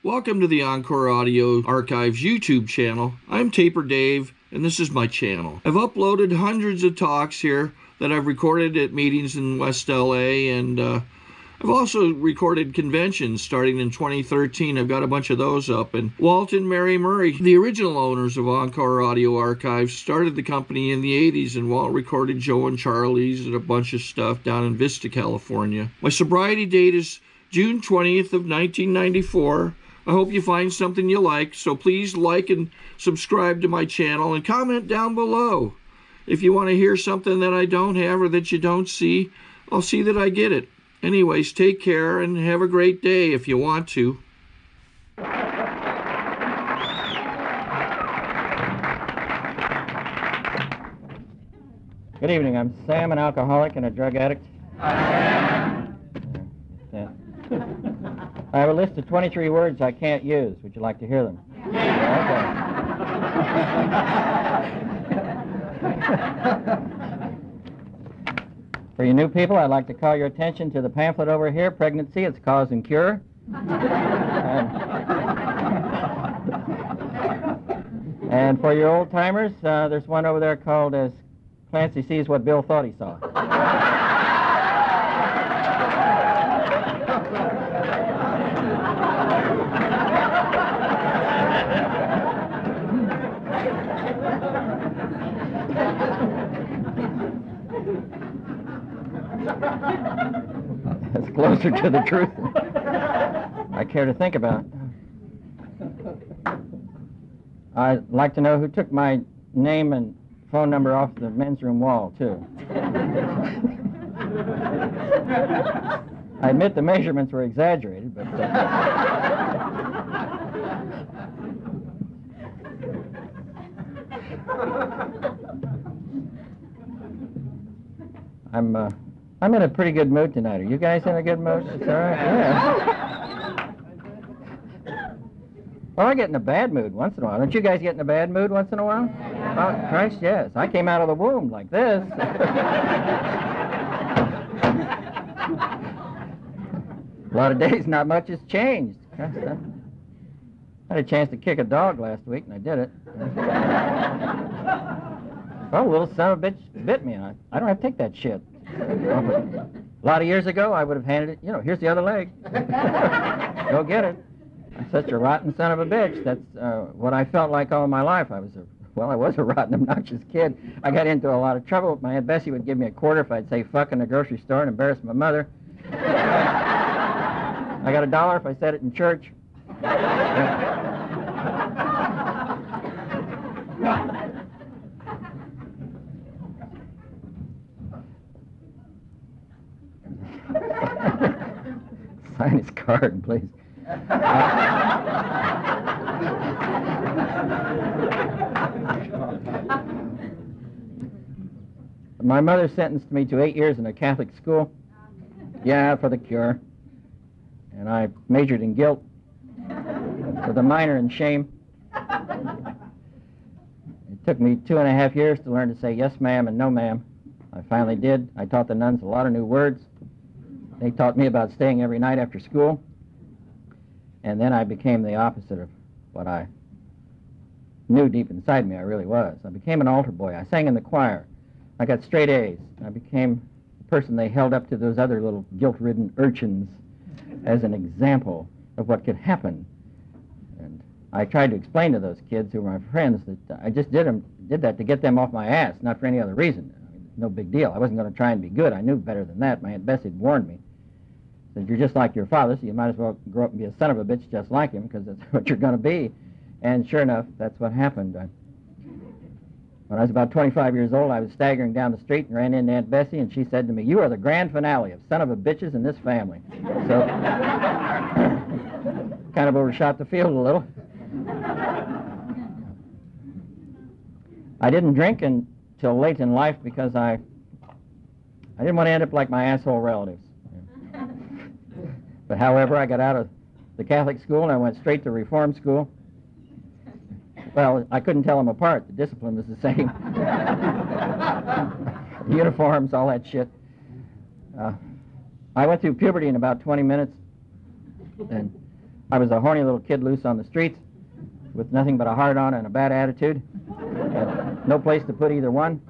Welcome to the Encore Audio Archives YouTube channel. I'm Taper Dave, and this is my channel. I've uploaded hundreds of talks here that I've recorded at meetings in West LA, and I've also recorded conventions starting in 2013. I've got a bunch of those up. And Walt and Mary Murray, the original owners of Encore Audio Archives, started the company in the 80s, and Walt recorded Joe and Charlie's and a bunch of stuff down in Vista, California. My sobriety date is June 20th of 1994. I hope you find something you like, so please like and subscribe to my channel and comment down below. If you want to hear something that I don't have or that you don't see, I'll see that I get it. Anyways, take care and have a great day if you want to. Good evening. I'm Sam, an alcoholic and a drug addict. I have a list of 23 words I can't use. Would you like to hear them? For you new people, I'd like to call your attention to the pamphlet over here, Pregnancy, Its Cause and Cure. And for your old-timers, there's one over there called As Clancy Sees What Bill Thought He Saw. That's closer to the truth than I care to think about. I'd like to know who took my name and phone number off the men's room wall, too. I admit the measurements were exaggerated, but... I'm in a pretty good mood tonight. Are you guys in a good mood? It's all right? Yeah. Well, I get in a bad mood once in a while. Don't you guys get in a bad mood once in a while? Oh, Christ, yes. I came out of the womb like this. A lot of days, not much has changed. I had a chance to kick a dog last week, and I did it. Well, a little son of a bitch bit me, and I don't have to take that shit. A lot of years ago, I would have handed it, here's the other leg. Go get it. I'm such a rotten son of a bitch. That's what I felt like all my life. I was a rotten, obnoxious kid. I got into a lot of trouble. My Aunt Bessie would give me a quarter if I'd say fuck in the grocery store and embarrass my mother. I got $1 if I said it in church. Sign his card, please. My mother sentenced me to 8 years in a Catholic school. Yeah, for the cure. And I majored in guilt with a minor in shame. It took me 2.5 years to learn to say yes, ma'am, and no, ma'am. I finally did. I taught the nuns a lot of new words. They taught me about staying every night after school. And then I became the opposite of what I knew deep inside me I really was. I became an altar boy. I sang in the choir. I got straight A's. I became the person they held up to those other little guilt-ridden urchins as an example of what could happen. And I tried to explain to those kids who were my friends that I just did that to get them off my ass, not for any other reason. I mean, no big deal. I wasn't going to try and be good. I knew better than that. My Aunt Bessie had warned me. Said, you're just like your father, so you might as well grow up and be a son of a bitch just like him, because that's what you're going to be. And sure enough, that's what happened. When I was about 25 years old, I was staggering down the street and ran into Aunt Bessie, and she said to me, you are the grand finale of son of a bitches in this family. So, kind of overshot the field a little. I didn't drink until late in life because I didn't want to end up like my asshole relatives. But however, I got out of the Catholic school and I went straight to reform school. Well, I couldn't tell them apart. The discipline was the same. Uniforms, all that shit. I went through puberty in about 20 minutes, and I was a horny little kid loose on the streets with nothing but a hard-on and a bad attitude. Had no place to put either one.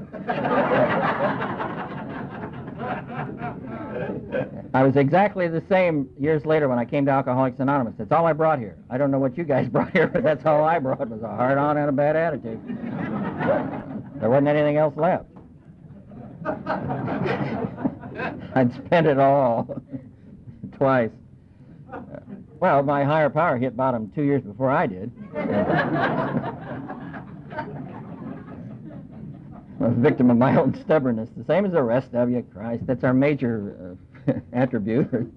I was exactly the same years later when I came to Alcoholics Anonymous. That's all I brought here. I don't know what you guys brought here, but that's all I brought was a hard-on and a bad attitude. There wasn't anything else left. I'd spent it all twice. Well, my higher power hit bottom 2 years before I did. I'm a victim of my own stubbornness, the same as the rest of you. Christ, that's our major attribute. It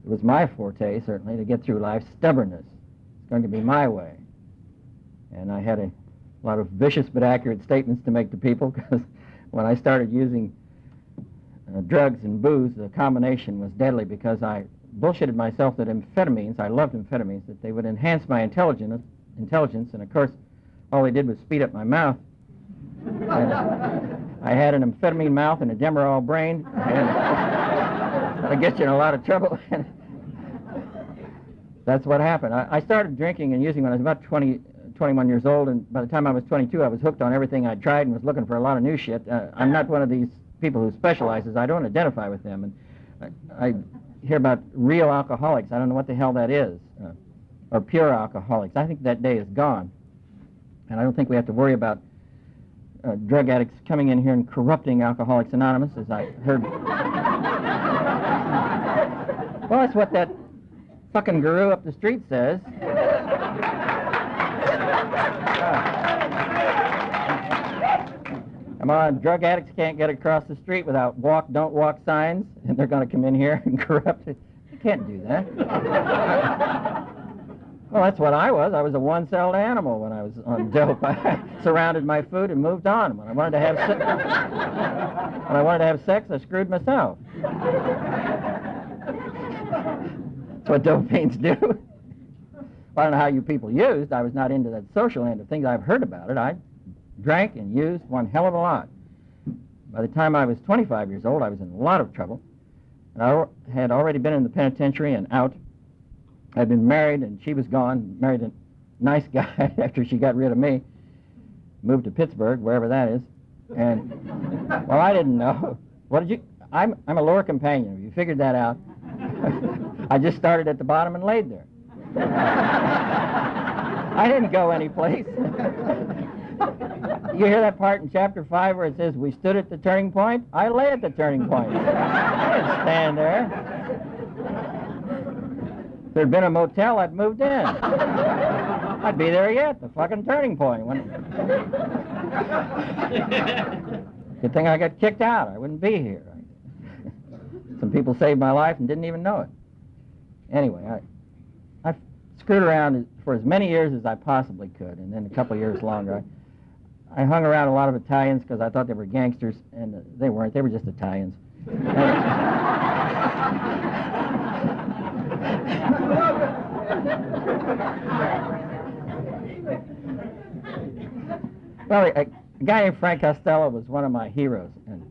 was my forte, certainly, to get through life. Stubbornness. It's going to be my way. And I had a lot of vicious but accurate statements to make to people, because when I started using drugs and booze, the combination was deadly, because I bullshitted myself that amphetamines, I loved amphetamines, that they would enhance my intelligence, and of course, all they did was speed up my mouth. And I had an amphetamine mouth and a Demerol brain, and that'll get you in a lot of trouble. That's what happened. I started drinking and using when I was about 21 years old, and by the time I was 22, I was hooked on everything I'd tried and was looking for a lot of new shit. I'm not one of these people who specializes. I don't identify with them. And I hear about real alcoholics. I don't know what the hell that is, or pure alcoholics. I think that day is gone. And I don't think we have to worry about drug addicts coming in here and corrupting Alcoholics Anonymous, as I heard. Well, that's what that fucking guru up the street says. Come on, drug addicts can't get across the street without don't walk signs, and they're going to come in here and corrupt it. You can't do that. Well, that's what I was. I was a one-celled animal when I was on dope. I surrounded my food and moved on. When I wanted to have sex, I screwed myself. That's what dope fiends do. I don't know how you people used. I was not into that social end of things. I've heard about it. I drank and used one hell of a lot. By the time I was 25 years old, I was in a lot of trouble. And I had already been in the penitentiary and out. I'd been married, and she was gone, married a nice guy after she got rid of me. Moved to Pittsburgh, wherever that is. And, well, I didn't know. What did you... I'm a lower companion. Have you figured that out? I just started at the bottom and laid there. I didn't go anyplace. You hear that part in Chapter 5 where it says, we stood at the turning point? I lay at the turning point. I didn't stand there. If there'd been a motel, I'd moved in. I'd be there yet, the fucking turning point. Good thing I got kicked out. I wouldn't be here. Some people saved my life and didn't even know it. Anyway, I screwed around for as many years as I possibly could, and then a couple of years longer. I hung around a lot of Italians because I thought they were gangsters, and they weren't. They were just Italians. Well, a guy named Frank Costello was one of my heroes, and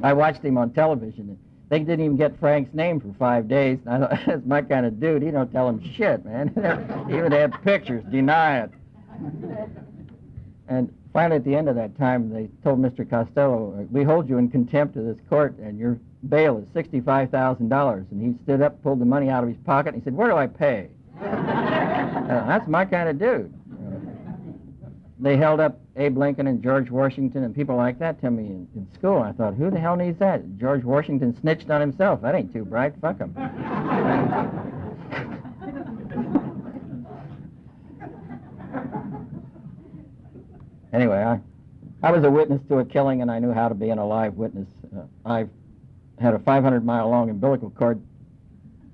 I watched him on television. And they didn't even get Frank's name for 5 days. I thought, that's my kind of dude. He don't tell him shit, man. He would have pictures, deny it. And finally, at the end of that time, they told Mr. Costello, we hold you in contempt of this court, and your bail is $65,000. And he stood up, pulled the money out of his pocket, and he said, where do I pay? That's my kind of dude. They held up Abe Lincoln and George Washington and people like that to me in school. I thought, who the hell needs that? George Washington snitched on himself. That ain't too bright. Fuck him. Anyway, I was a witness to a killing, and I knew how to be an alive witness. I had a 500-mile-long umbilical cord,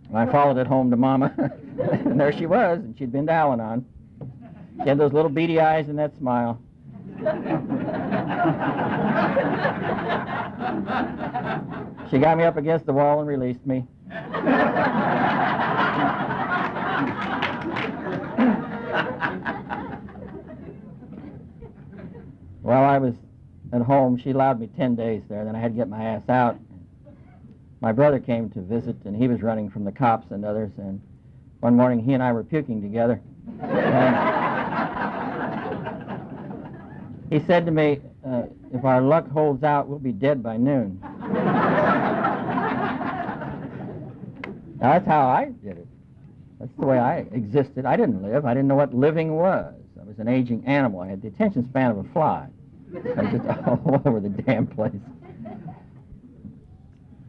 and I followed it home to Mama, and there she was, and she'd been to Al-Anon. She had those little beady eyes and that smile. She got me up against the wall and released me. While I was at home, she allowed me 10 days there. Then I had to get my ass out. My brother came to visit, and he was running from the cops and others, and One morning, he and I were puking together. He said to me, if our luck holds out, we'll be dead by noon. Now, that's how I did it. That's the way I existed. I didn't live. I didn't know what living was. I was an aging animal. I had the attention span of a fly. I was just all over the damn place.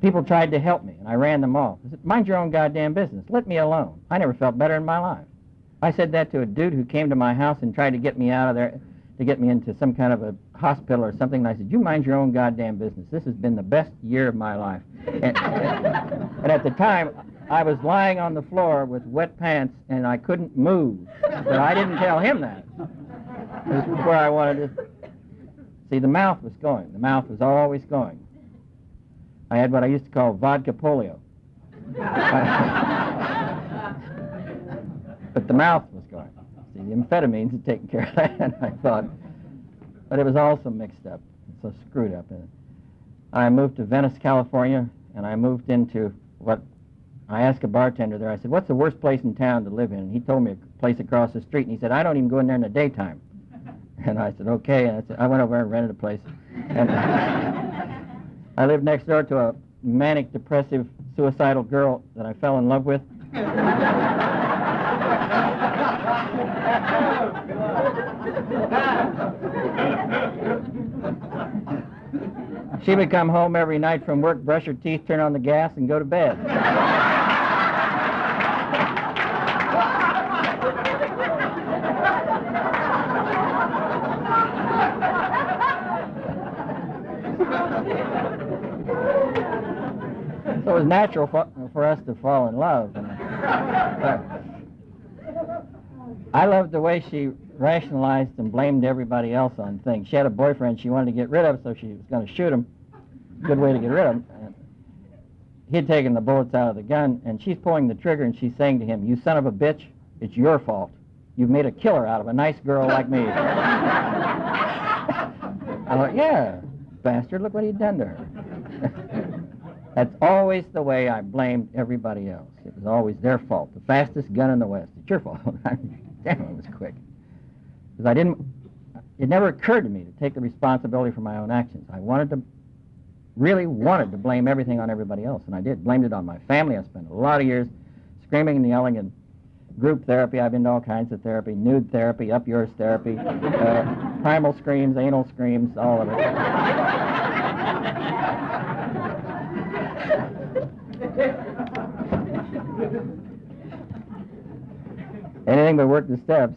People tried to help me, and I ran them off. I said, mind your own goddamn business. Let me alone. I never felt better in my life. I said that to a dude who came to my house and tried to get me out of there, to get me into some kind of a hospital or something. And I said, you mind your own goddamn business. This has been the best year of my life. And at the time, I was lying on the floor with wet pants, and I couldn't move. But I didn't tell him that. This was where I wanted to... See, the mouth was going. The mouth was always going. I had what I used to call vodka polio. But the mouth was going. See, the amphetamines had taken care of that, I thought. But it was also mixed up, so screwed up. I moved to Venice, California, and I moved into what... I asked a bartender there, I said, what's the worst place in town to live in? And he told me a place across the street, and he said, I don't even go in there in the daytime. And I said, okay. And I went over and rented a place. And I lived next door to a manic, depressive, suicidal girl that I fell in love with. She would come home every night from work, brush her teeth, turn on the gas, and go to bed. So it was natural for us to fall in love. And, I loved the way she rationalized and blamed everybody else on things. She had a boyfriend she wanted to get rid of, so she was going to shoot him. Good way to get rid of him. He had taken the bullets out of the gun, and she's pulling the trigger, and she's saying to him, you son of a bitch, it's your fault. You've made a killer out of a nice girl like me. I thought, yeah, bastard, look what he'd done to her. That's always the way I blamed everybody else. It was always their fault. The fastest gun in the West. It's your fault. Damn, it was quick. Because it never occurred to me to take the responsibility for my own actions. I really wanted to blame everything on everybody else, and I did. Blamed it on my family. I spent a lot of years screaming and yelling in group therapy. I've been to all kinds of therapy, nude therapy, up yours therapy, primal screams, anal screams, all of it. Anything but work the steps.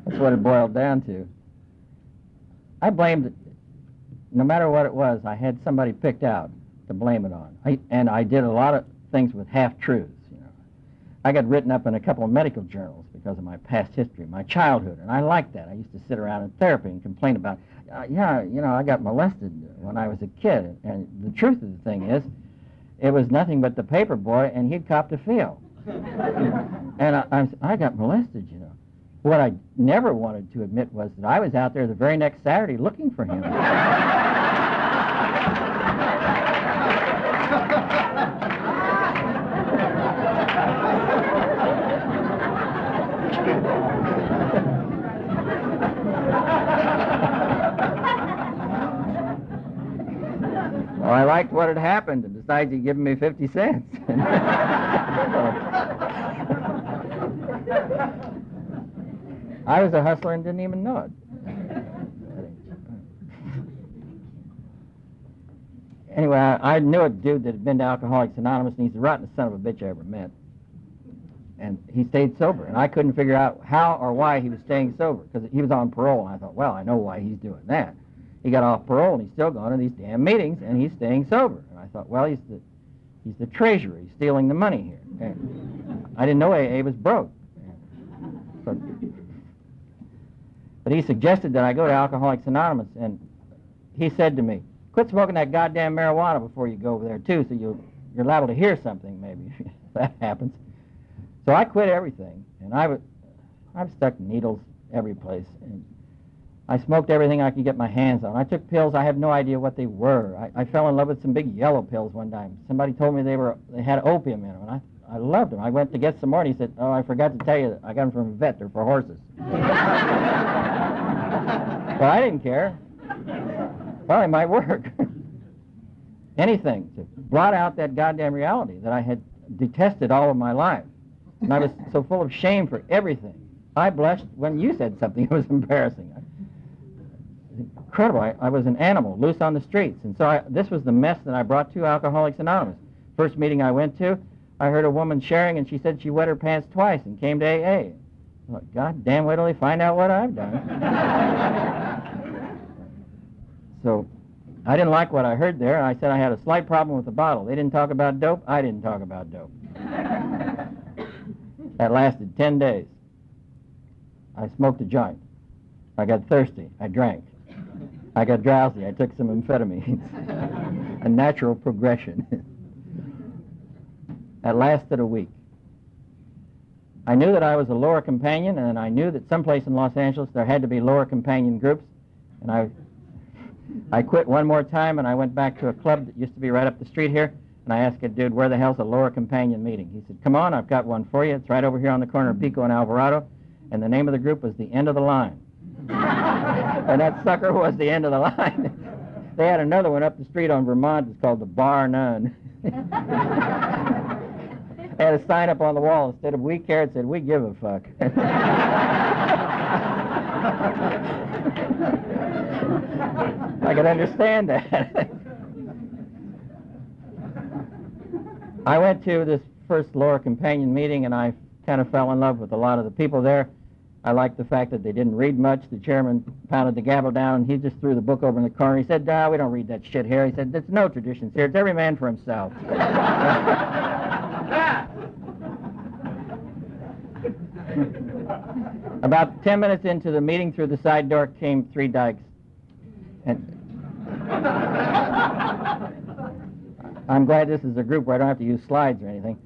That's what it boiled down to. I blamed it. No matter what it was, I had somebody picked out to blame it on. And I did a lot of things with half-truths. You know. I got written up in a couple of medical journals because of my past history, my childhood, and I liked that. I used to sit around in therapy and complain about, I got molested when I was a kid. And the truth of the thing is, it was nothing but the paper boy, and he'd copped a feel. And I got molested, you know. What I never wanted to admit was that I was out there the very next Saturday looking for him. Well, I liked what had happened and decided to give me 50 cents. I was a hustler and didn't even know it. Anyway, I knew a dude that had been to Alcoholics Anonymous, and he's the rottenest son of a bitch I ever met. And he stayed sober, and I couldn't figure out how or why he was staying sober, because he was on parole, and I thought, well, I know why he's doing that. He got off parole, and he's still going to these damn meetings, and he's staying sober. And I thought, well, he's the treasurer. He's stealing the money here. And I didn't know AA was broke. But he suggested that I go to Alcoholics Anonymous, and he said to me, quit smoking that goddamn marijuana before you go over there, too, so you're liable to hear something, maybe, if that happens. So I quit everything, and I've stuck needles every place, and I smoked everything I could get my hands on. I took pills. I have no idea what they were. I fell in love with some big yellow pills one time. Somebody told me they had opium in them, and I loved them. I went to get some more, and he said, "Oh, I forgot to tell you, I got them from a vet. They're for horses." But I didn't care. Well, it might work. Anything to blot out that goddamn reality that I had detested all of my life. And I was so full of shame for everything. I blushed when you said something that was embarrassing. Incredible. I was an animal, loose on the streets. And so this was the mess that I brought to Alcoholics Anonymous. First meeting I went to, I heard a woman sharing, and she said she wet her pants twice and came to AA. I thought, God damn, wait till they find out what I've done. So I didn't like what I heard there, and I said I had a slight problem with the bottle. They didn't talk about dope. I didn't talk about dope. That lasted 10 days. I smoked a joint. I got thirsty. I drank. I got drowsy. I took some amphetamines. A natural progression. That lasted a week. I knew that I was a lower companion, and I knew that someplace in Los Angeles there had to be lower companion groups, and I quit one more time, and I went back to a club that used to be right up the street here, and I asked a dude, where the hell's a lower companion meeting? He said, come on, I've got one for you. It's right over here on the corner of Pico and Alvarado, and the name of the group was The End of the Line. And that sucker was the end of the line. They had another one up the street on Vermont. It's called the Bar None. They had a sign up on the wall. Instead of we care, it said, we give a fuck. I could understand that. I went to this first lower companion meeting, and I kind of fell in love with a lot of the people there. I liked the fact that they didn't read much. The chairman pounded the gavel down, and he just threw the book over in the corner. He said, we don't read that shit here. He said, there's no traditions here. It's every man for himself. About 10 minutes into the meeting, through the side door came three dykes. And I'm glad this is a group where I don't have to use slides or anything.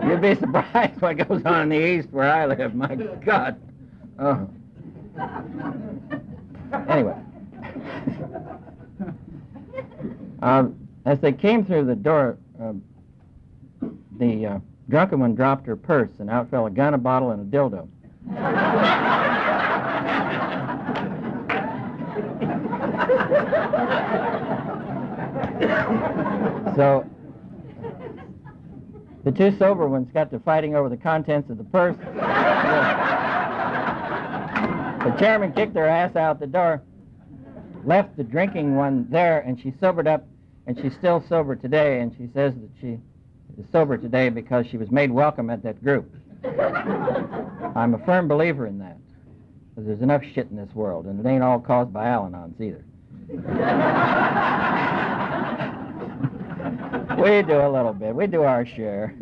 You'd be surprised what goes on in the East where I live. My God. Oh. Anyway. As they came through the door, the drunken one dropped her purse, and out fell a gun, a bottle, and a dildo. So the two sober ones got to fighting over the contents of the purse. The chairman kicked her ass out the door, left the drinking one there, and she sobered up, and she's still sober today, and she says that she is sober today because she was made welcome at that group. I'm a firm believer in that, because there's enough shit in this world, and it ain't all caused by Al-Anons either. We do a little bit. We do our share.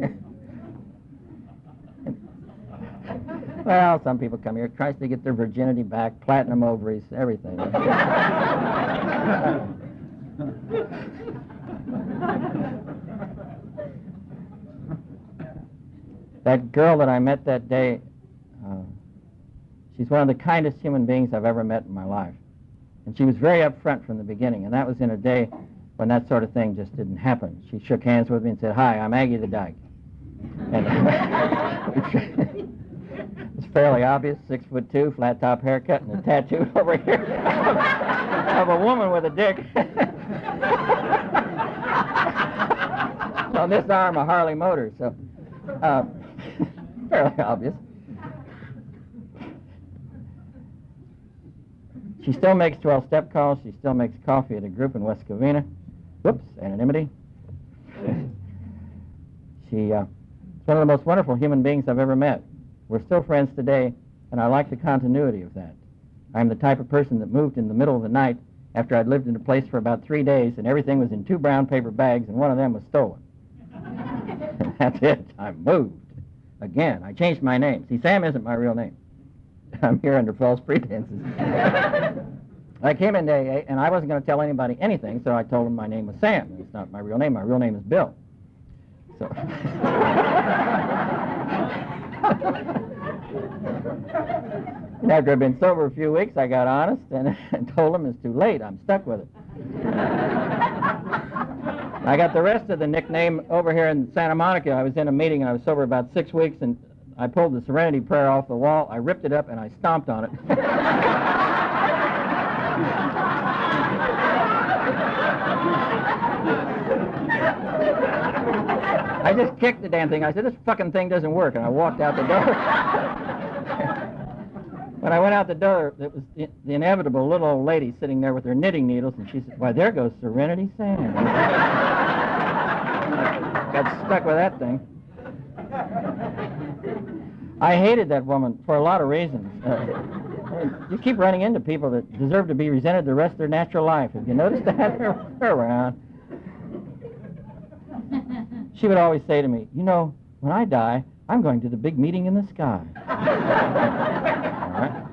Well, some people come here, tries to get their virginity back, platinum ovaries, everything. That girl that I met that day, she's one of the kindest human beings I've ever met in my life. And she was very upfront from the beginning, and that was in a day when that sort of thing just didn't happen. She shook hands with me and said, "Hi, I'm Aggie the Dyke." And it's fairly obvious, 6'2", flat top haircut, and a tattoo over here of a woman with a dick. On this arm, a Harley motor, so fairly obvious. She still makes 12-step calls. She still makes coffee at a group in West Covina. Whoops, anonymity. She's one of the most wonderful human beings I've ever met. We're still friends today, and I like the continuity of that. I'm the type of person that moved in the middle of the night after I'd lived in a place for about 3 days, and everything was in 2 brown paper bags, and one of them was stolen. And that's it. I moved. Again, I changed my name. See, Sam isn't my real name. I'm here under false pretenses. I came into AA, and I wasn't going to tell anybody anything, so I told them my name was Sam. It's not my real name. My real name is Bill. So And after I'd been sober a few weeks, I got honest and told him it's too late. I'm stuck with it. I got the rest of the nickname over here in Santa Monica. I was in a meeting, and I was sober about 6 weeks, and I pulled the Serenity prayer off the wall. I ripped it up, and I stomped on it. I just kicked the damn thing. I said, this fucking thing doesn't work, and I walked out the door. When I went out the door, it was the inevitable little old lady sitting there with her knitting needles, and she said, why, there goes Serenity Sam. Got stuck with that thing. I hated that woman for a lot of reasons. You keep running into people that deserve to be resented the rest of their natural life. Have you noticed that? They're around. She would always say to me, you know, when I die, I'm going to the big meeting in the sky. All right.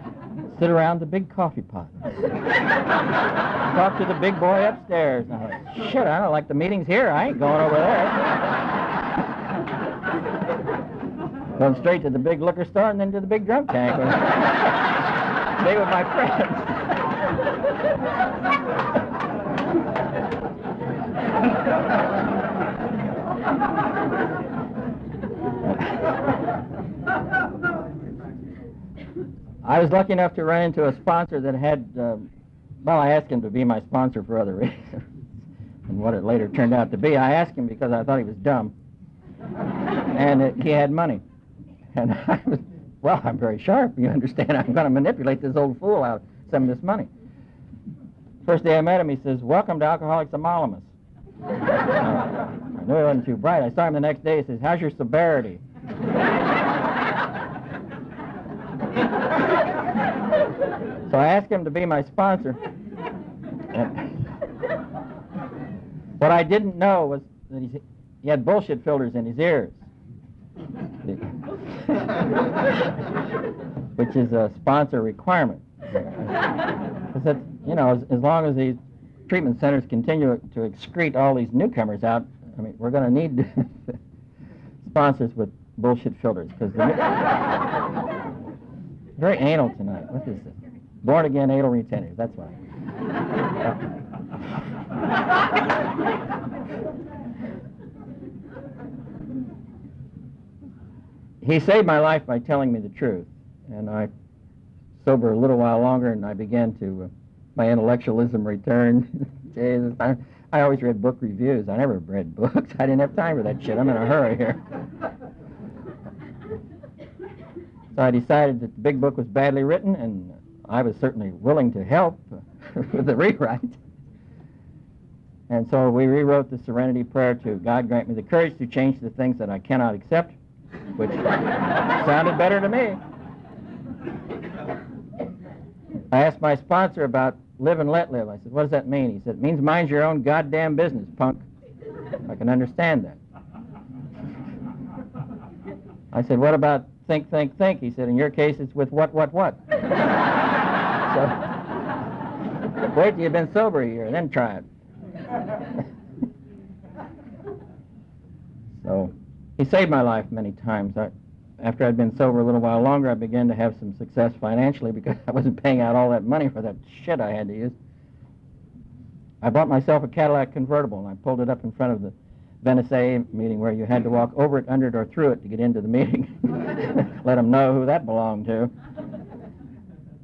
Sit around the big coffee pot. Talk to the big boy upstairs. And I'm like, shit, I don't like the meetings here. I ain't going over there. Going straight to the big liquor store and then to the big drunk tank. Stay with my friends. I was lucky enough to run into a sponsor that had, well, I asked him to be my sponsor for other reasons. And what it later turned out to be, I asked him because I thought he was dumb. And he had money. And I was, well, I'm very sharp. You understand, I'm going to manipulate this old fool out of some of this money. First day I met him, he says, welcome to Alcoholics Anonymous. I knew he wasn't too bright. I saw him the next day. He says, how's your sobriety? So I asked him to be my sponsor. What I didn't know was that he had bullshit filters in his ears, which is a sponsor requirement. Because, you know, as long as these treatment centers continue to excrete all these newcomers out, I mean, we're going to need sponsors with bullshit filters. Because very anal tonight. What is this? Born again anal reteners. That's why. He saved my life by telling me the truth, and I sober a little while longer, and I began to my intellectualism returned. Jesus, I always read book reviews. I never read books. I didn't have time for that shit. I'm in a hurry here. So I decided that the big book was badly written, and I was certainly willing to help with the rewrite. And so we rewrote the Serenity Prayer to God grant me the courage to change the things that I cannot accept, which sounded better to me. I asked my sponsor about live and let live. I said, what does that mean? He said, it means mind your own goddamn business, punk. I can understand that. I said, what about think, think, think? He said, in your case, it's with what? So, wait till you've been sober a year, then try it. So, he saved my life many times. After I'd been sober a little while longer, I began to have some success financially because I wasn't paying out all that money for that shit I had to use. I bought myself a Cadillac convertible, and I pulled it up in front of the Venice AA meeting where you had to walk over it, under it, or through it to get into the meeting. Let them know who that belonged to.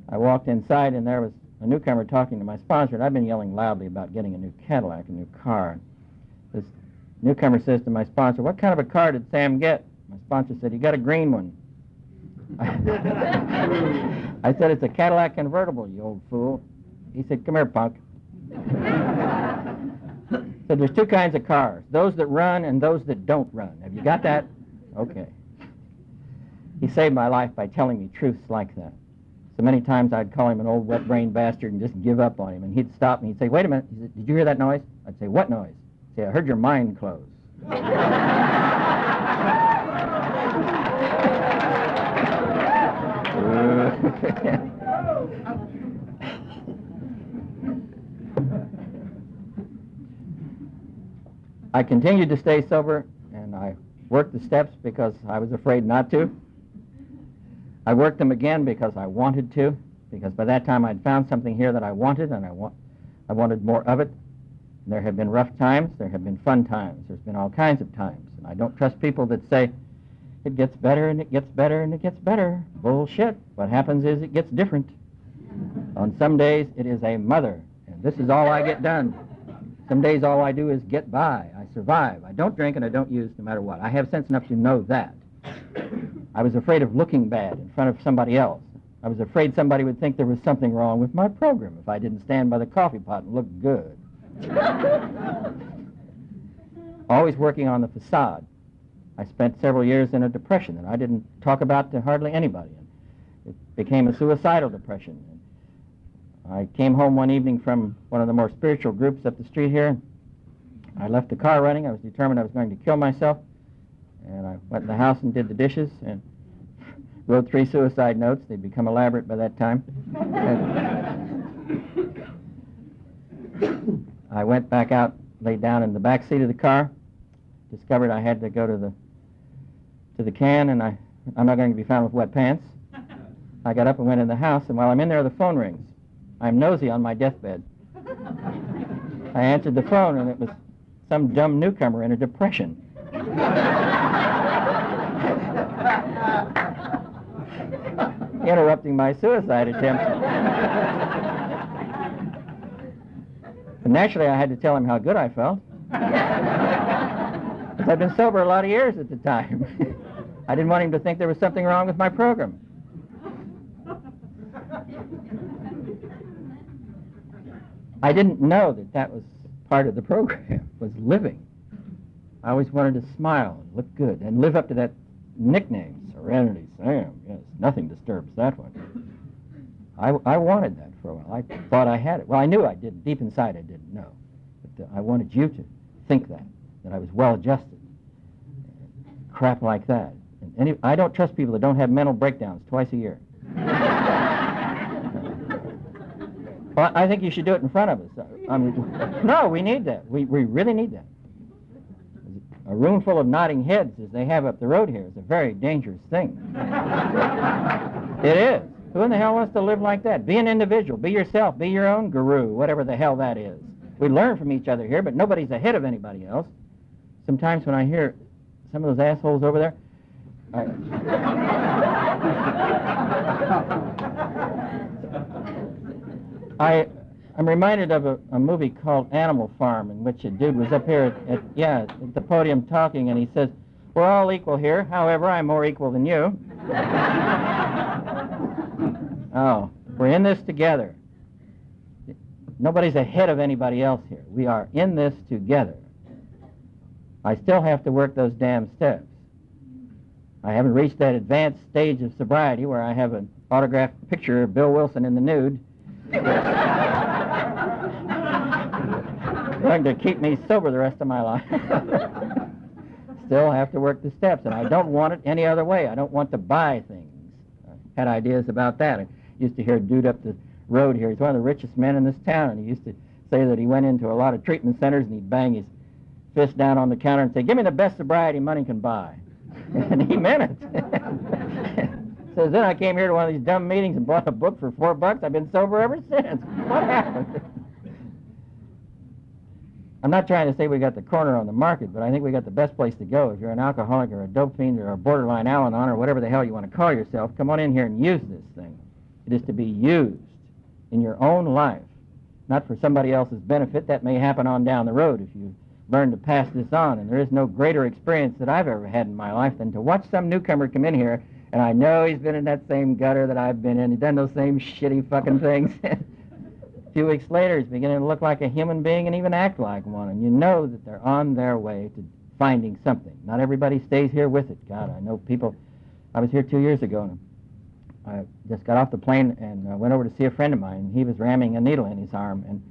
I walked inside, and there was a newcomer talking to my sponsor, and I've been yelling loudly about getting a new Cadillac, a new car. This newcomer says to my sponsor, what kind of a car did Sam get? My sponsor said, he got a green one. I said, it's a Cadillac convertible, you old fool. He said, come here, punk. So there's two kinds of cars, those that run and those that don't run. Have you got that? Okay. He saved my life by telling me truths like that. So many times I'd call him an old wet-brained bastard and just give up on him. And he'd stop me. He'd say, wait a minute. He said, did you hear that noise? I'd say, what noise? He'd say, I heard your mind close. I continued to stay sober, and I worked the steps because I was afraid not to. I worked them again because I wanted to, because by that time I'd found something here that I wanted, and I wanted more of it. And there have been rough times, there have been fun times, there's been all kinds of times. And I don't trust people that say, it gets better and it gets better and it gets better. Bullshit. What happens is it gets different. On some days it is a mother, and this is all I get done. Some days all I do is get by. I survive. I don't drink and I don't use no matter what. I have sense enough to know that. I was afraid of looking bad in front of somebody else. I was afraid somebody would think there was something wrong with my program if I didn't stand by the coffee pot and look good. Always working on the facade. I spent several years in a depression that I didn't talk about to hardly anybody. It became a suicidal depression. I came home one evening from one of the more spiritual groups up the street here. I left the car running. I was determined I was going to kill myself. And I went in the house and did the dishes and wrote 3 suicide notes. They'd become elaborate by that time. I went back out, laid down in the back seat of the car, discovered I had to go to the can, and I'm not going to be found with wet pants. I got up and went in the house, and while I'm in there, the phone rings. I'm nosy on my deathbed. I answered the phone, and it was some dumb newcomer in a depression. Interrupting my suicide attempt. And naturally, I had to tell him how good I felt. Because I'd been sober a lot of years at the time. I didn't want him to think there was something wrong with my program. I didn't know that that was part of the program, was living. I always wanted to smile and look good and live up to that nickname, Serenity Sam. Yes, nothing disturbs that one. I wanted that for a while. I thought I had it. Well, I knew I did. Deep inside, I didn't know. But I wanted you to think that I was well-adjusted. Crap like that. And I don't trust people that don't have mental breakdowns twice a year. Well, I think you should do it in front of us. No, we need that. We really need that. A room full of nodding heads, as they have up the road here, is a very dangerous thing. It is. Who in the hell wants to live like that? Be an individual. Be yourself. Be your own guru, whatever the hell that is. We learn from each other here, but nobody's ahead of anybody else. Sometimes when I hear some of those assholes over there, I'm reminded of a movie called Animal Farm, in which a dude was up here at the podium talking, and he says, "We're all equal here. However, I'm more equal than you." Oh, we're in this together. Nobody's ahead of anybody else here. We are in this together. I still have to work those damn steps. I haven't reached that advanced stage of sobriety where I have an autographed picture of Bill Wilson in the nude. Going to keep me sober the rest of my life. Still have to work the steps, and I don't want it any other way. I don't want to buy things. I had ideas about that. I used to hear a dude up the road here. He's one of the richest men in this town, and he used to say that he went into a lot of treatment centers, and he'd bang his fist down on the counter and say, "Give me the best sobriety money can buy." And he meant it. Says, then I came here to one of these dumb meetings and bought a book for $4. I've been sober ever since. What happened? I'm not trying to say we got the corner on the market, but I think we got the best place to go. If you're an alcoholic or a dope fiend or a borderline Al-Anon or whatever the hell you want to call yourself, come on in here and use this thing. It is to be used in your own life, not for somebody else's benefit. That may happen on down the road if you learn to pass this on. And there is no greater experience that I've ever had in my life than to watch some newcomer come in here, and I know he's been in that same gutter that I've been in. He's done those same shitty fucking things. A few weeks later, he's beginning to look like a human being and even act like one. And you know that they're on their way to finding something. Not everybody stays here with it. God, I know people. I was here 2 years ago, and I just got off the plane and went over to see a friend of mine. He was ramming a needle in his arm, and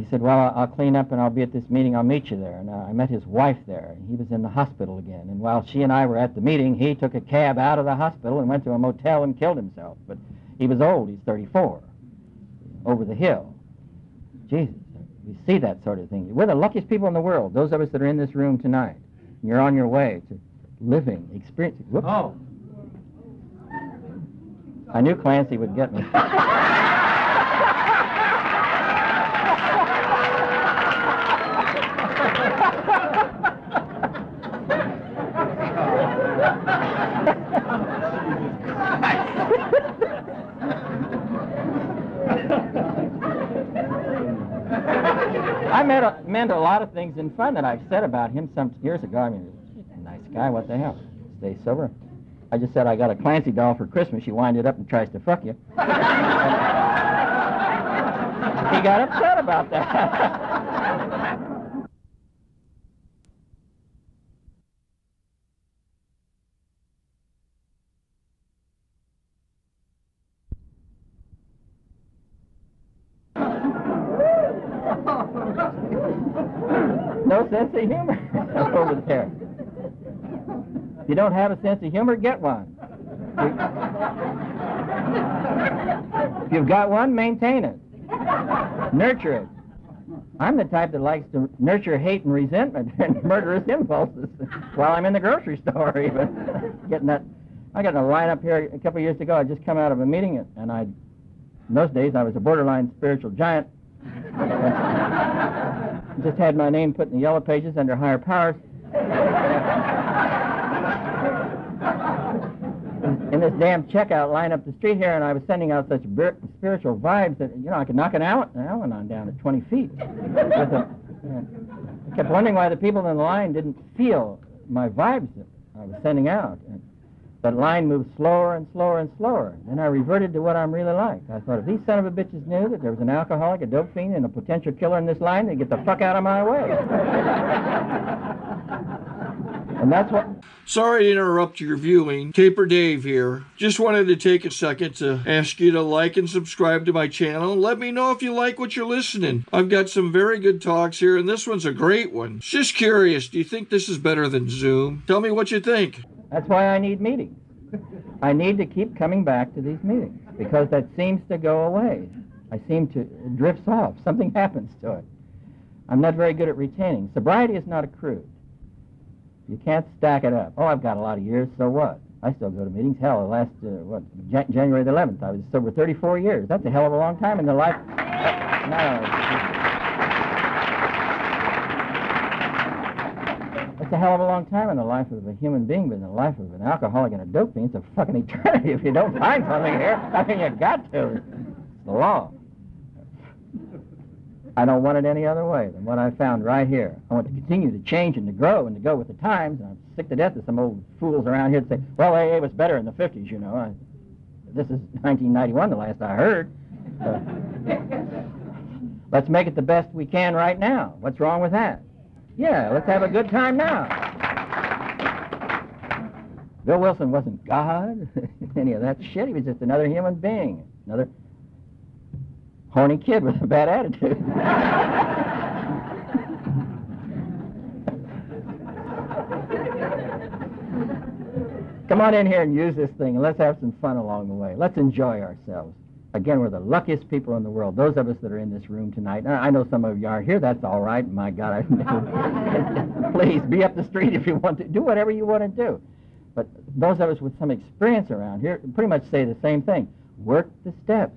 he said, "Well, I'll clean up and I'll be at this meeting. I'll meet you there." And I met his wife there, and he was in the hospital again. And while she and I were at the meeting, he took a cab out of the hospital and went to a motel and killed himself. But he was old. He's 34. Over the hill. Jesus, we see that sort of thing. We're the luckiest people in the world, those of us that are in this room tonight. You're on your way to living, experiencing. Whoops. Oh. I knew Clancy would get me. I meant a lot of things in fun that I've said about him some years ago. I mean, nice guy, what the hell? Stay sober. I just said I got a Clancy doll for Christmas. You wind it up and tries to fuck you. He got upset about that. No sense of humor over there. If you don't have a sense of humor, get one. If you've got one, maintain it. Nurture it. I'm the type that likes to nurture hate and resentment and murderous impulses while I'm in the grocery store even. I got in a line up here a couple of years ago. I'd just come out of a meeting, and in those days I was a borderline spiritual giant. Just had my name put in the yellow pages under higher powers. In this damn checkout line up the street here, and I was sending out such spiritual vibes that, I could knock an Al-Anon down at 20 feet. I kept wondering why the people in the line didn't feel my vibes that I was sending out. That line moved slower and slower and slower. Then I reverted to what I'm really like. I thought, if these son of a bitches knew that there was an alcoholic, a dope fiend, and a potential killer in this line, they'd get the fuck out of my way. And that's what... Sorry to interrupt your viewing. Taper Dave here. Just wanted to take a second to ask you to like and subscribe to my channel. Let me know if you like what you're listening. I've got some very good talks here, and this one's a great one. Just curious, do you think this is better than Zoom? Tell me what you think. That's why I need meetings. I need to keep coming back to these meetings, because that seems to go away. It drifts off. Something happens to it. I'm not very good at retaining. Sobriety is not a cruise. You can't stack it up. Oh, I've got a lot of years, so what? I still go to meetings. Hell, January the 11th, I was sober 34 years. That's a hell of a long time in the life. It's a hell of a long time in the life of a human being, but in the life of an alcoholic and a dope fiend, it's a fucking eternity if you don't find something here. I mean, you got to. It's the law. I don't want it any other way than what I found right here. I want to continue to change and to grow and to go with the times. And I'm sick to death of some old fools around here that say, well, AA was better in the 50s, This is 1991, the last I heard. Let's make it the best we can right now. What's wrong with that? Yeah, let's have a good time now. Bill Wilson wasn't God, any of that shit. He was just another human being, another horny kid with a bad attitude. Come on in here and use this thing, and let's have some fun along the way. Let's enjoy ourselves. Again, we're the luckiest people in the world, those of us that are in this room tonight. I know some of you aren't here. That's all right. My God, please, be up the street if you want to. Do whatever you want to do. But those of us with some experience around here pretty much say the same thing. Work the steps.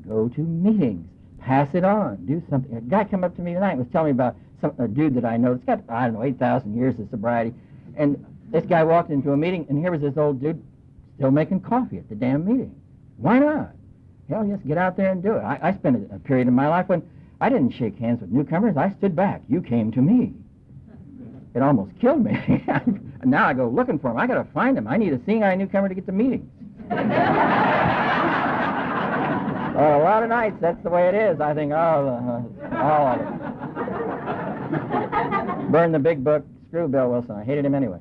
Go to meetings. Pass it on. Do something. A guy came up to me tonight and was telling me about a dude that I know that's got, 8,000 years of sobriety. And this guy walked into a meeting, and here was this old dude still making coffee at the damn meeting. Why not? Hell, just get out there and do it. I spent a period in my life when I didn't shake hands with newcomers. I stood back. You came to me. It almost killed me. Now I go looking for him. I got to find him. I need a seeing eye newcomer to get to meetings. A lot of nights, that's the way it is. I think, all of it. Burn the big book. Screw Bill Wilson. I hated him anyway.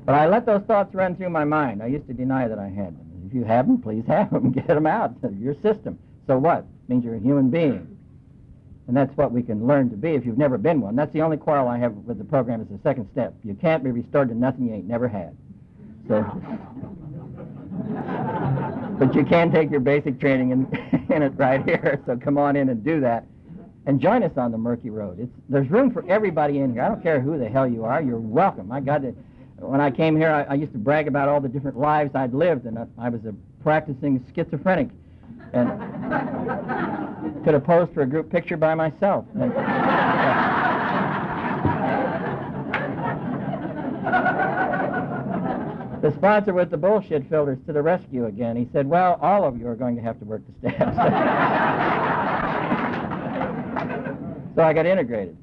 But I let those thoughts run through my mind. I used to deny that I had them. If you have them, please have them. Get them out of your system. So what? It means you're a human being. And that's what we can learn to be if you've never been one. That's the only quarrel I have with the program is the second step. You can't be restored to nothing you ain't never had. So, but you can take your basic training in it right here. So come on in and do that. And join us on the murky road. There's room for everybody in here. I don't care who the hell you are. You're welcome. My God, when I came here, I used to brag about all the different lives I'd lived, and I was a practicing schizophrenic, and could have posed for a group picture by myself. And, the sponsor with the bullshit filters to the rescue again. He said, well, all of you are going to have to work the steps. So I got integrated.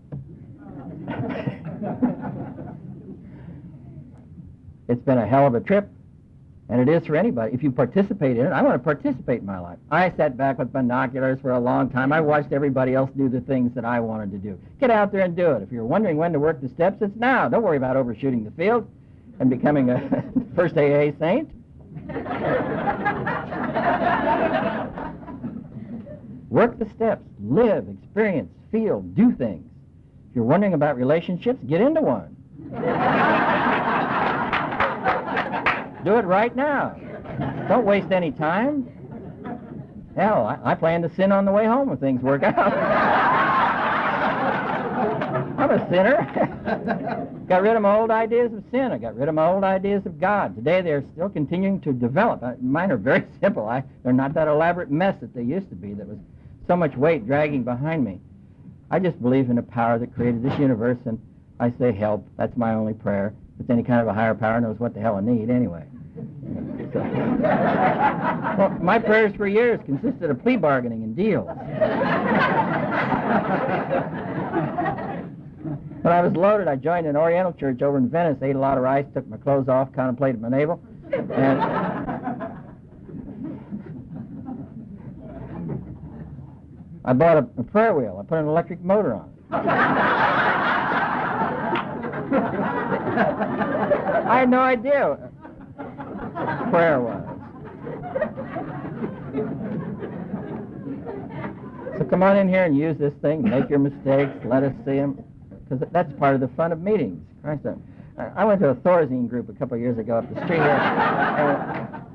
It's been a hell of a trip, and it is for anybody. If you participate in it, I want to participate in my life. I sat back with binoculars for a long time. I watched everybody else do the things that I wanted to do. Get out there and do it. If you're wondering when to work the steps, it's now. Don't worry about overshooting the field and becoming a first AA saint. Work the steps. Live, experience, feel, do things. If you're wondering about relationships, get into one. Do it right now. Don't waste any time. Hell, I plan to sin on the way home if things work out. I'm a sinner. Got rid of my old ideas of sin. I got rid of my old ideas of God. Today they're still continuing to develop. Mine are very simple. They're not that elaborate mess that they used to be that was so much weight dragging behind me. I just believe in a power that created this universe, and I say help. That's my only prayer. But any kind of a higher power knows what the hell I need anyway. So, well, my prayers for years consisted of plea bargaining and deals. When I was loaded, I joined an Oriental church over in Venice, ate a lot of rice, took my clothes off, contemplated my navel, and I bought a prayer wheel. I put an electric motor on it. I had no idea what prayer was. So come on in here and use this thing. Make your mistakes. Let us see them. Because that's part of the fun of meetings. Christ, I went to a Thorazine group a couple of years ago up the street here. And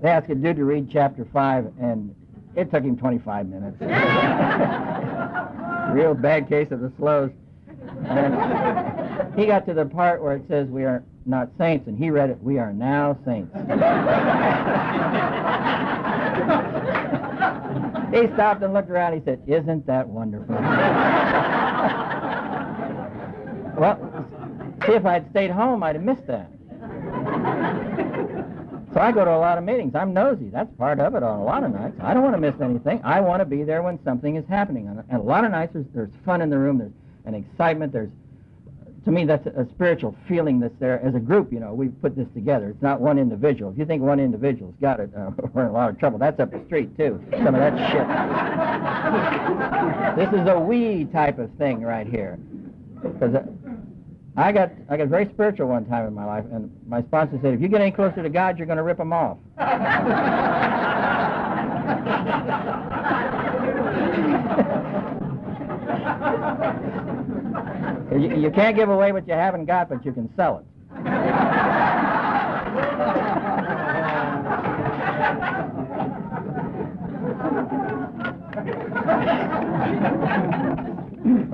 they asked a dude to read chapter 5, and it took him 25 minutes. Real bad case of the slows. And he got to the part where it says we are not saints, and he read it, we are now saints. He stopped and looked around. He said, isn't that wonderful? Well, see, if I'd stayed home, I'd have missed that. So I go to a lot of meetings. I'm nosy. That's part of it on a lot of nights. I don't want to miss anything. I want to be there when something is happening. And a lot of nights there's fun in the room. There's an excitement. To me, that's a spiritual feeling that's there. As a group, you know, we've put this together. It's not one individual. If you think one individual's got it, we're in a lot of trouble. That's up the street, too. Some of that shit. This is a we type of thing right here. Because I got very spiritual one time in my life, and my sponsor said, if you get any closer to God, you're going to rip him off. You can't give away what you haven't got, but you can sell it.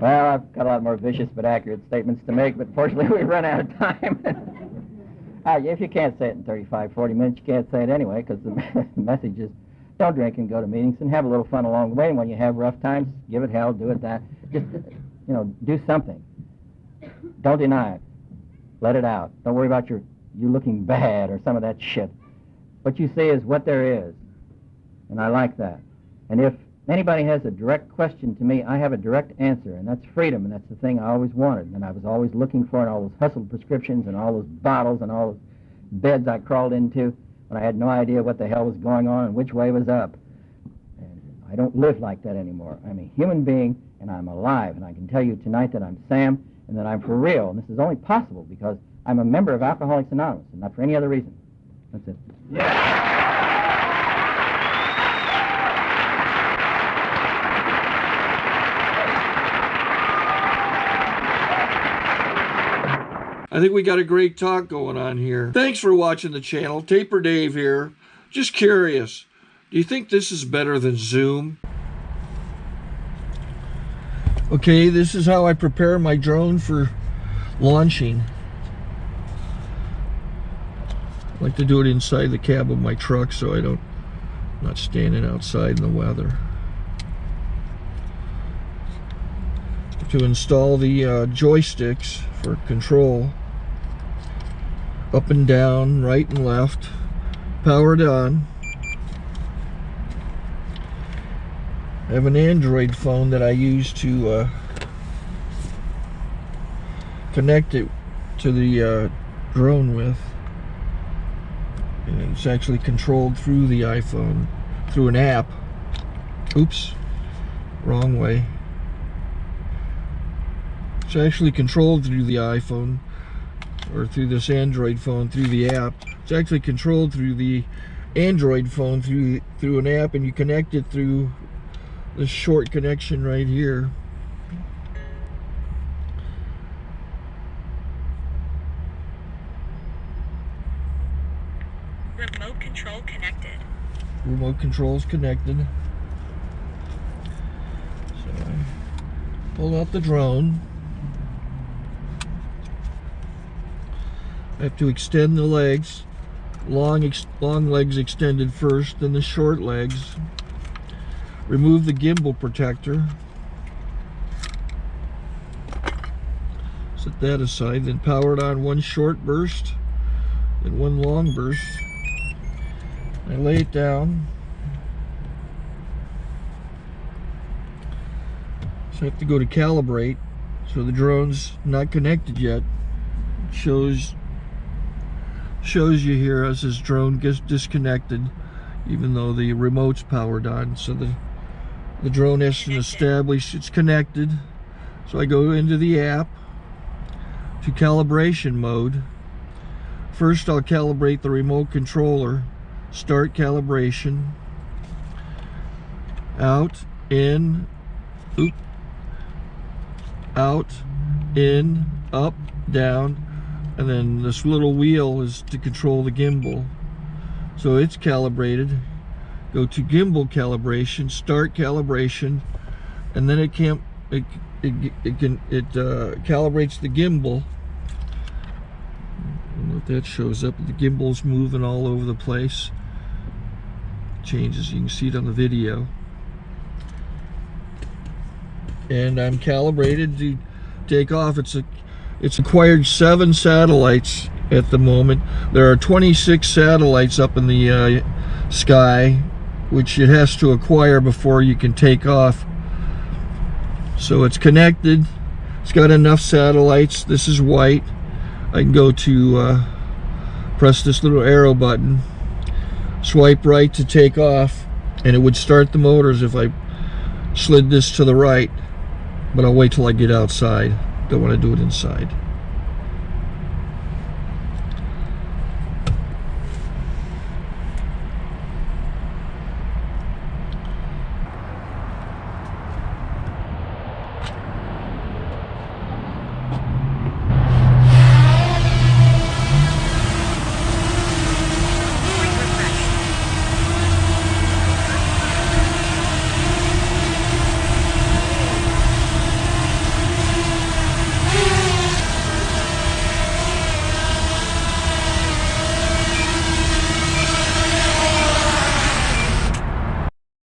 Well, I've got a lot more vicious but accurate statements to make, but fortunately we run out of time. If you can't say it in 35, 40 minutes, you can't say it anyway, because the message is don't drink and go to meetings and have a little fun along the way. And when you have rough times, give it hell, do it that. Just, do something. Don't deny it. Let it out. Don't worry about you looking bad or some of that shit. What you say is what there is. And I like that. And if anybody has a direct question to me, I have a direct answer, and that's freedom, and that's the thing I always wanted, and I was always looking for, and all those hustled prescriptions and all those bottles and all those beds I crawled into when I had no idea what the hell was going on and which way was up. And I don't live like that anymore. I'm a human being, and I'm alive, and I can tell you tonight that I'm Sam, and that I'm for real, and this is only possible because I'm a member of Alcoholics Anonymous, and not for any other reason. That's it. Yeah. I think we got a great talk going on here. Thanks for watching the channel. Taper Dave here. Just curious, do you think this is better than Zoom? Okay, this is how I prepare my drone for launching. I like to do it inside the cab of my truck so I'm not standing outside in the weather. To install the joysticks for control, up and down, right and left, powered on. I have an Android phone that I use to connect it to the drone with. And it's actually controlled through the iPhone, through an app. Oops, wrong way. It's actually controlled through the iPhone, or through this Android phone, through the app. It's actually controlled through the Android phone, through an app, and you connect it through this short connection right here. Remote control connected. Remote control's connected. So I pull out the drone. I have to extend the legs. Long legs extended first, then the short legs. Remove the gimbal protector. Set that aside, then power it on one short burst and one long burst. I lay it down. So I have to go to calibrate. So the drone's not connected yet. It shows you here as this drone gets disconnected, even though the remote's powered on. So the drone has to establish it's connected. So I go into the app to calibration mode. First I'll calibrate the remote controller. Start calibration. Out, in, oop, out, in, up, down, and then this little wheel is to control the gimbal. So it's calibrated. Go to gimbal calibration, start calibration, and then it calibrates the gimbal. I don't know if that shows up. The gimbal's moving all over the place. Changes, you can see it on the video. And I'm calibrated to take off. It's acquired 7 satellites at the moment. There are 26 satellites up in the sky, which it has to acquire before you can take off. So it's connected. It's got enough satellites. This is white. I can go to press this little arrow button, swipe right to take off, and it would start the motors if I slid this to the right, but I'll wait till I get outside. Don't want to do it inside.